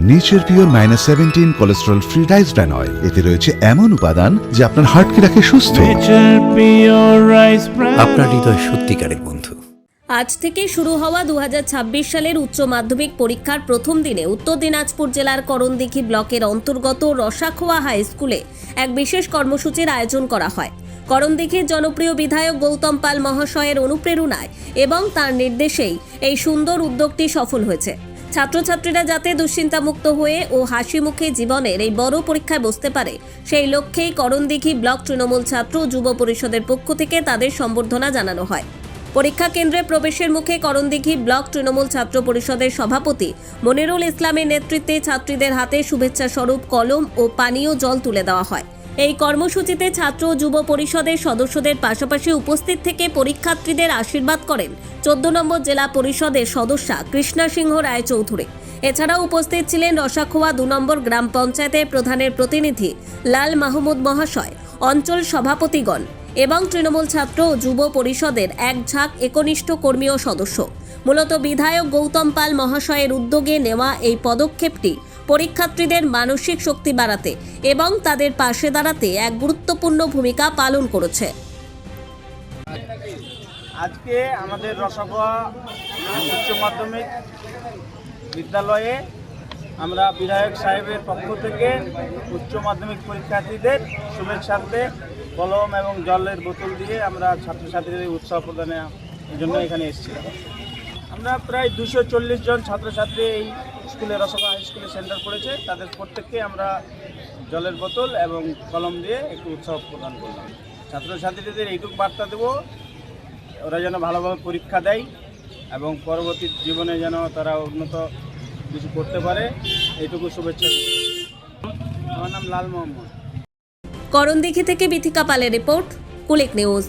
Nature pure -17 cholesterol free rice bran oil. এতে রয়েছে এমন উপাদান যা আপনার হার্টকে রাখে সুস্থ। আপনার হৃদয় সত্যিকারের বন্ধু। আজ থেকে শুরু হওয়া 2026 সালের উচ্চ মাধ্যমিক পরীক্ষার প্রথম দিনে উত্তর দিনাজপুর জেলার করণদিঘি ব্লকের অন্তর্গত রসাখোয়া হাই স্কুলে এক বিশেষ কর্মসূচির আয়োজন করা হয়। করণদিঘির জনপ্রিয় বিধায়ক গৌতম পাল মহাশয়ের অনুপ্রেরণায় এবং তার নির্দেশেই এই সুন্দর উদ্যোগটি সফল হয়েছে। ছাত্রছাত্রীরা যাতে দুশ্চিন্তামুক্ত হয়ে ও হাসি মুখে জীবনের এই বড় পরীক্ষায় বসতে পারে, সেই লক্ষ্যেই করণদিঘি ব্লক তৃণমূল ছাত্র ও যুব পরিষদের পক্ষ থেকে তাদের সম্বর্ধনা জানানো হয়। পরীক্ষা কেন্দ্রে প্রবেশের মুখে করণদিঘি ব্লক তৃণমূল ছাত্র পরিষদের সভাপতি মনিরুল ইসলামের নেতৃত্বে ছাত্রীদের হাতে শুভেচ্ছা স্বরূপ কলম ও পানীয় জল তুলে দেওয়া হয়। এই কর্মসূচিতে ছাত্র ও যুব পরিষদের সদস্যদের পাশাপাশি উপস্থিত থেকে পরীক্ষার্থীদের আশীর্বাদ করেন 14 নম্বর জেলা পরিষদের সদস্যা কৃষ্ণা সিংহ রায়চৌধুরী। এছাড়াও উপস্থিত ছিলেন রসাখোয়া 2 নম্বর গ্রাম পঞ্চায়েতের প্রধানের প্রতিনিধি লাল মাহমুদ মহাশয়, অঞ্চল সভাপতিগণ এবং তৃণমূল ছাত্র ও যুব পরিষদের এক ঝাঁক একনিষ্ঠ কর্মী ও সদস্য। মূলত বিধায়ক গৌতম পাল মহাশয়ের উদ্যোগে নেওয়া এই পদক্ষেপটি পরীক্ষার্থীদের মানসিক শক্তি বাড়াতে এবং তাদের পাশে দাঁড়াতে এক গুরুত্বপূর্ণ ভূমিকা পালন করেছে। আজকে আমাদের রসাখোয়া উচ্চ মাধ্যমিক বিদ্যালয়ে আমরা বিধায়ক সাহেবের পক্ষ থেকে উচ্চ মাধ্যমিক পরীক্ষার্থীদের শুভেচ্ছার্থে কলম এবং জলের বোতল দিয়ে আমরা ছাত্রছাত্রীদের উৎসাহ প্রদানের জন্য এখানে এসেছিলাম। আমরা প্রায় 240 জন ছাত্রছাত্রী এই স্কুলে রসাখোয়া হাই স্কুলে সেন্টার করেছে, তাদের প্রত্যেককে আমরা জলের বোতল এবং কলম দিয়ে একটু উৎসাহ প্রদান করলাম। ছাত্রছাত্রীদের এইটুকু বার্তা দেব, ওরা যেন ভালোভাবে পরীক্ষা দেয় এবং পরবর্তী জীবনে যেন তারা উন্নত কিছু করতে পারে, এইটুকু শুভেচ্ছা। আমার নাম লাল মোহাম্মদ। করণদিঘি থেকে বিথিকা পালের রিপোর্ট, কুলিক নিউজ।